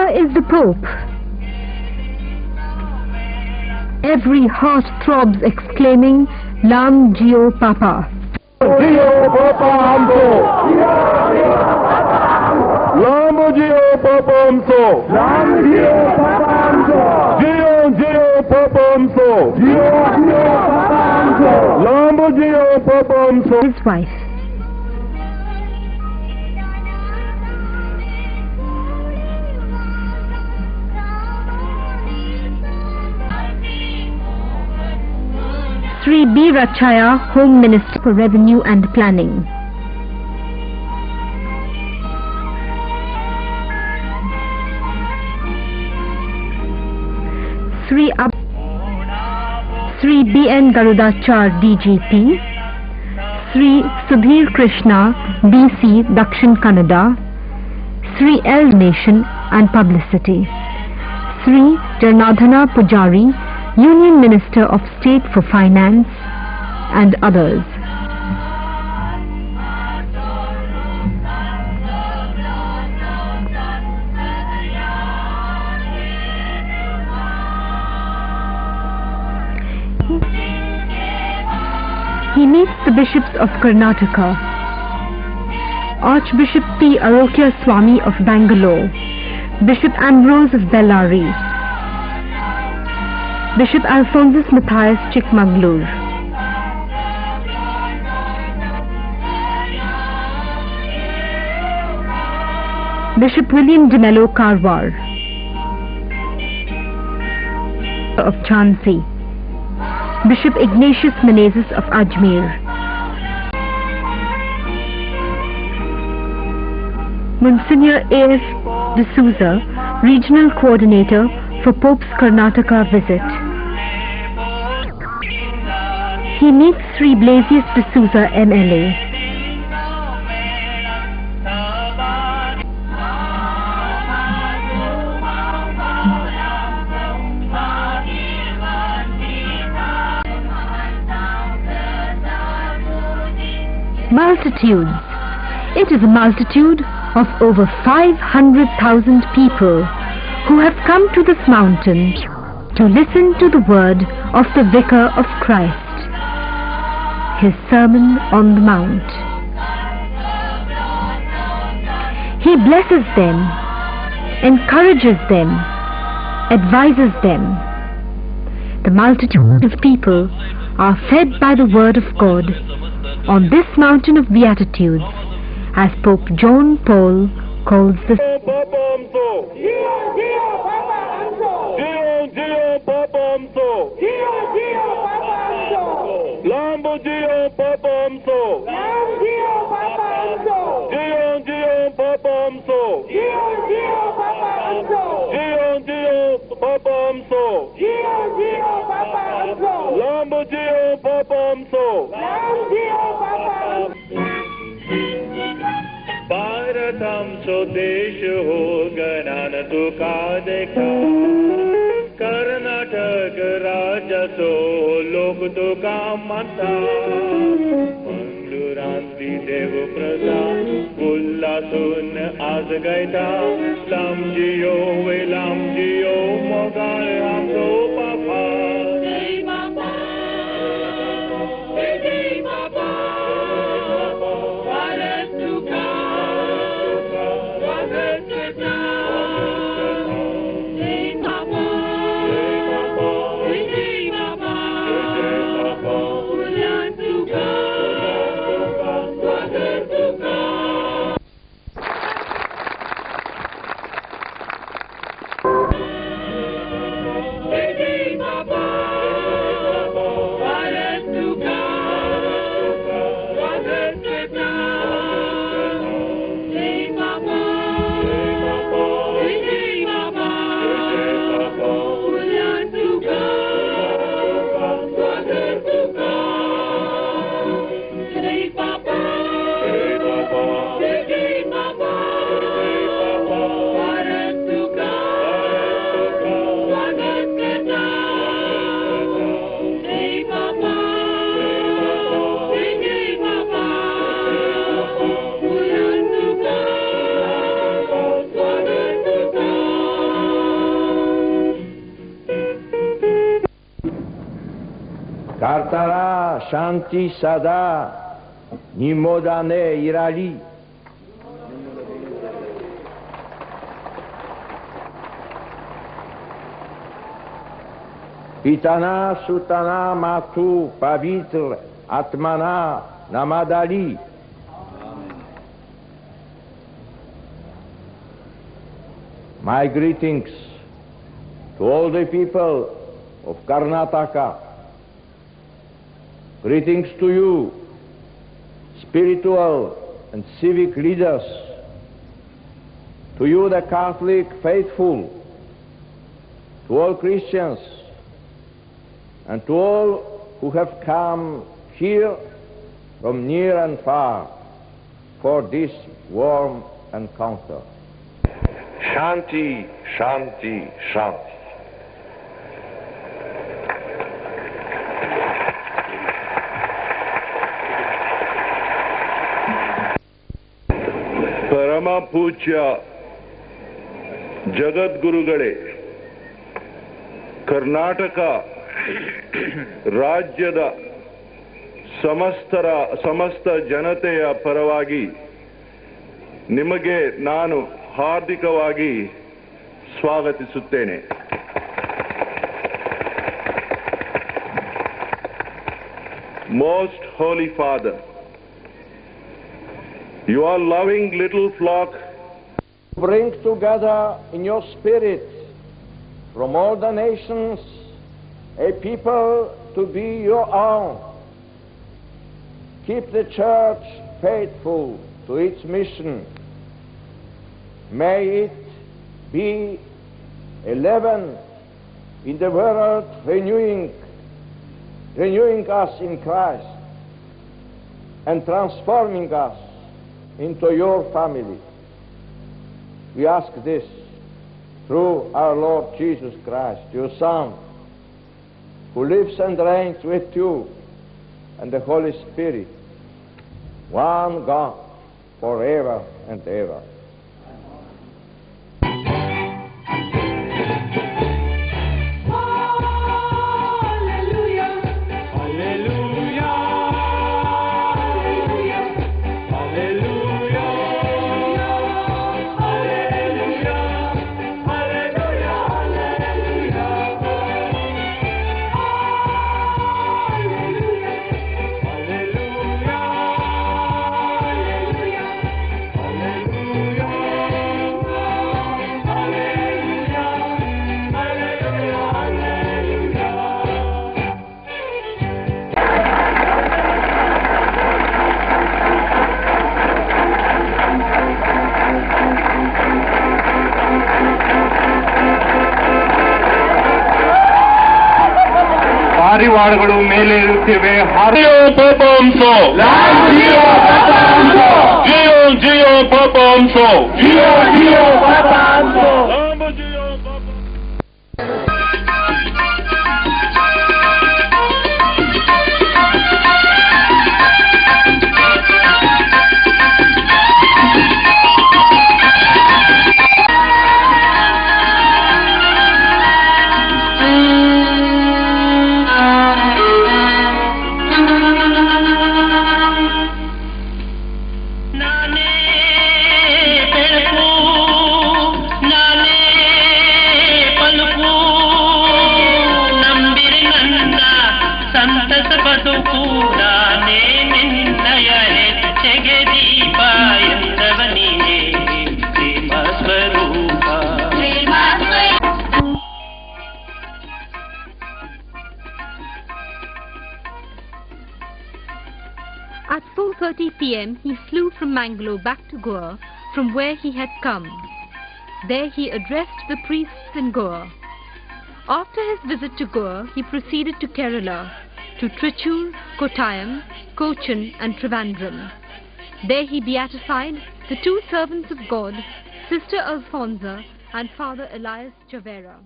Here is the Pope. Every heart throbs exclaiming, Lam Gio Papa. Gio Papa Amso. Lam Gio Papa Amso. Lam Gio Papa Amso. Gio Papa Amso. Gio Papa Amso. Lam Gio Papa Amso. His wife. Sri B. Rachaya, Home Minister for Revenue and Planning. Sri B. N. Garudachar, DGP. Sri Sudhir Krishna, DC, Dakshin Kannada. Sri L. Nation and Publicity. Sri Janardhana Pujari, Union Minister of State for Finance, and others. He meets the bishops of Karnataka. Archbishop P. Arokya Swami of Bangalore, Bishop Ambrose of Bellary, Bishop Alphonsus Matthias Chikmagalur, Bishop William de Mello Karwar of Jhansi, Bishop Ignatius Menezes of Ajmer, Monsignor A.S. D'Souza, Regional Coordinator for Pope's Karnataka visit. He meets Sri Blasius D'Souza, MLA. Multitudes. It is a multitude of over 500,000 people who have come to this mountain to listen to the word of the Vicar of Christ, his Sermon on the Mount. He blesses them, encourages them, advises them. The multitude of people are fed by the word of God on this mountain of Beatitudes, as Pope John Paul calls the Bharatam स्वदेश हो गणान तुका देखा कर्नाटक राज्य सो लोक तुका माता मंगलुरांती देव प्रजा उल्लासून आज गैता लांबजियो वे लांबजियो मोगाळ आमचो बापा Kartara Shanti Sada Nimodane Irali. Pitana Sutana Matu Pavitra Atmana Namadali. My greetings to all the people of Karnataka. Greetings to you, spiritual and civic leaders, to you, the Catholic faithful, to all Christians, and to all who have come here from near and far for this warm encounter. Shanti, Shanti, Shanti. ಪರಮ ಪೂಜ್ಯ ಜಗದ್ಗುರುಗಳೇ, ಕರ್ನಾಟಕ ರಾಜ್ಯದ ಸಮಸ್ತ ಜನತೆಯ ಪರವಾಗಿ ನಿಮಗೆ ನಾನು ಹಾರ್ದಿಕವಾಗಿ ಸ್ವಾಗತಿಸುತ್ತೇನೆ. Most Holy Father, you are loving little flock. Bring together in your spirit from all the nations a people to be your own. Keep the church faithful to its mission. May it be a leaven in the world, renewing us in Christ and transforming us into your family. We ask this through our Lord Jesus Christ, your Son, who lives and reigns with you and the Holy Spirit, one God, forever and ever. ಪಾರಿವಾಳಗಳು ಮೇಲೆ ಇರುತ್ತೇವೆ. Jio ಪೋಪಂಸೋ, Jio Jio ಪೋಪಂಸೋ, Jio Jio ಪೋಪಂಸೋ. At 4:30 p.m. he flew from Mangalore back to Goa, from where he had come. There he addressed the priests in Goa. After his visit to Goa, he proceeded to Kerala, to Trichur, Kottayam, Cochin and Trivandrum. There he beatified the two servants of God, Sister Alfonsa and Father Elias Chavera.